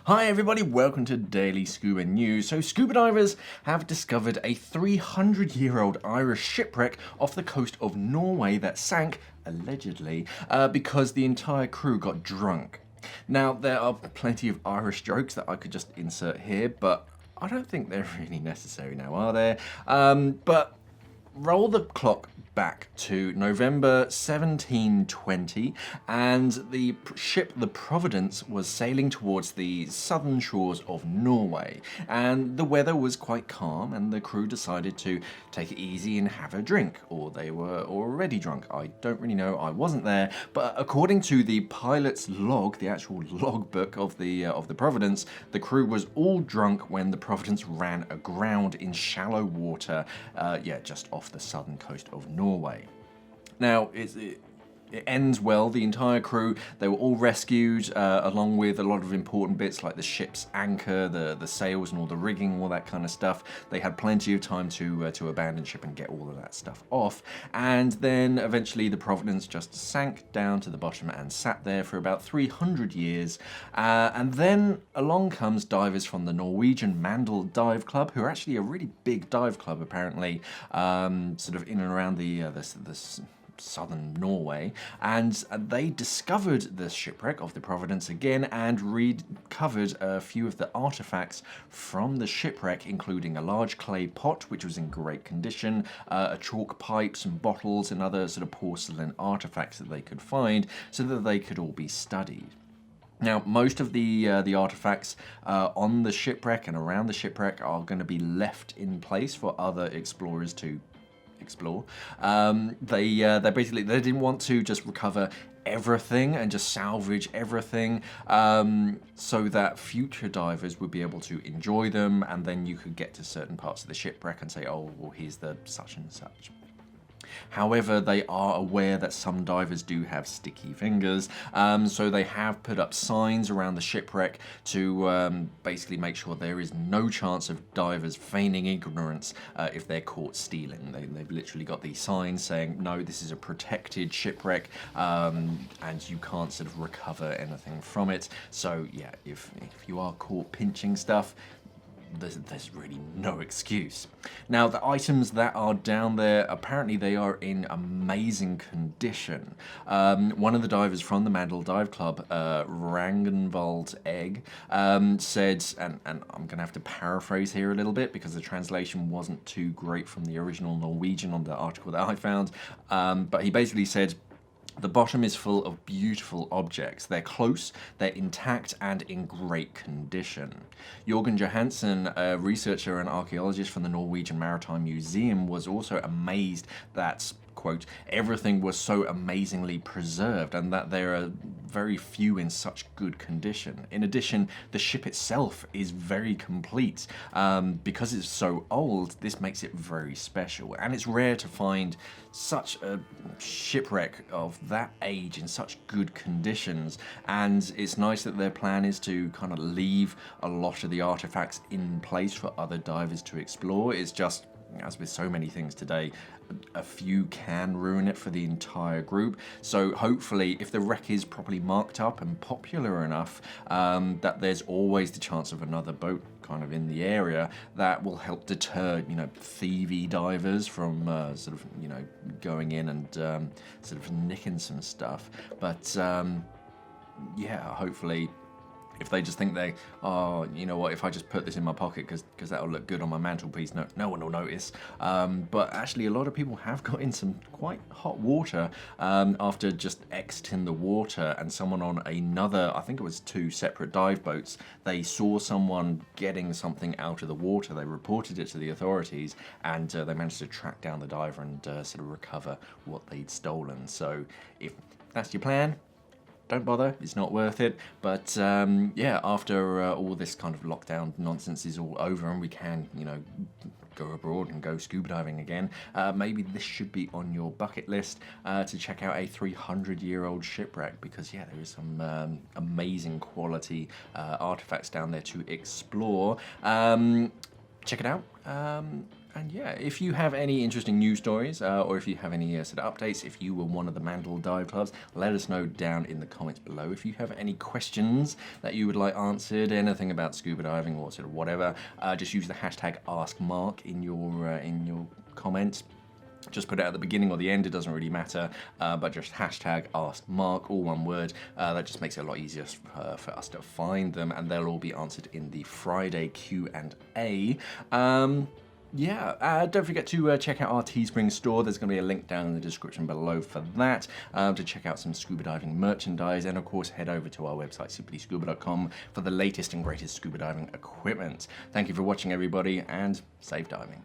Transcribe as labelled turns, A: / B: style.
A: Hi everybody, welcome to Daily Scuba News. So scuba divers have discovered a 300-year-old Irish shipwreck off the coast of Norway that sank, allegedly, because the entire crew got drunk. Now, there are plenty of Irish jokes that I could just insert here, but I don't think they're really necessary now, are there? But roll the clock back to November 1720, and the ship the Providence was sailing towards the southern shores of Norway, and the weather was quite calm, and the crew decided to take it easy and have a drink, or they were already drunk. I don't really know, I wasn't there, but according to the pilot's log, the actual logbook of the Providence, the crew was all drunk when the Providence ran aground in shallow water, just off the southern coast of Norway. Now, it ends well. The entire crew, they were all rescued, along with a lot of important bits like the ship's anchor, the sails and all the rigging, all that kind of stuff. They had plenty of time to abandon ship and get all of that stuff off. And then eventually the Providence just sank down to the bottom and sat there for about 300 years. And then along comes divers from the Norwegian Dive Club, who are actually a really big dive club apparently, sort of in and around the southern Norway, and they discovered the shipwreck of the Providence again and recovered a few of the artifacts from the shipwreck, including a large clay pot which was in great condition, a chalk pipe, some bottles and other sort of porcelain artifacts that they could find so that they could all be studied. Now, most of the artifacts on the shipwreck and around the shipwreck are going to be left in place for other explorers to explore. They didn't want to just recover everything and just salvage everything, so that future divers would be able to enjoy them, and then you could get to certain parts of the shipwreck and say, oh, well, here's the such and such. However, they are aware that some divers do have sticky fingers, so they have put up signs around the shipwreck to basically make sure there is no chance of divers feigning ignorance if they're caught stealing. They've literally got these signs saying, no, this is a protected shipwreck, and you can't sort of recover anything from it. So yeah, if you are caught pinching stuff, there's really no excuse. Now, the items that are down there, apparently they are in amazing condition. One of the divers from the Dive Club, Ragnvald Egg, said, and I'm going to have to paraphrase here a little bit because the translation wasn't too great from the original Norwegian on the article that I found, but he basically said, the bottom is full of beautiful objects. They're close, they're intact, and in great condition. Jørgen Johansen, a researcher and archaeologist from the Norwegian Maritime Museum, was also amazed that, quote, everything was so amazingly preserved and that there are very few in such good condition. In addition, the ship itself is very complete. Because it's so old, this makes it very special. And it's rare to find such a shipwreck of that age in such good conditions. And it's nice that their plan is to kind of leave a lot of the artifacts in place for other divers to explore. It's just, as with so many things today, a few can ruin it for the entire group. So hopefully, if the wreck is properly marked up and popular enough, that there's always the chance of another boat kind of in the area, that will help deter, thievy divers from sort of, going in and sort of nicking some stuff. But yeah, hopefully, if they just think you know what, if I just put this in my pocket because that'll look good on my mantelpiece, no one will notice. But actually, a lot of people have got in some quite hot water after just exiting the water, and someone on another, I think it was 2 separate dive boats, they saw someone getting something out of the water. They reported it to the authorities, and they managed to track down the diver and sort of recover what they'd stolen. So if that's your plan, don't bother, it's not worth it. But yeah, after all this kind of lockdown nonsense is all over and we can, go abroad and go scuba diving again, maybe this should be on your bucket list to check out a 300-year-old shipwreck, because yeah, there is some amazing quality artifacts down there to explore. Check it out. And yeah, if you have any interesting news stories or if you have any sort of updates, if you were one of the Mandel Dive Clubs, let us know down in the comments below. If you have any questions that you would like answered, anything about scuba diving or sort of whatever, just use the hashtag AskMark in your comments. Just put it at the beginning or the end, it doesn't really matter, but just hashtag AskMark, all one word. That just makes it a lot easier for us to find them, and they'll all be answered in the Friday Q&A. Yeah, don't forget to check out our Teespring store. There's going to be a link down in the description below for that, to check out some scuba diving merchandise, and of course head over to our website simplyscuba.com for the latest and greatest scuba diving equipment. Thank you for watching, everybody, and safe diving.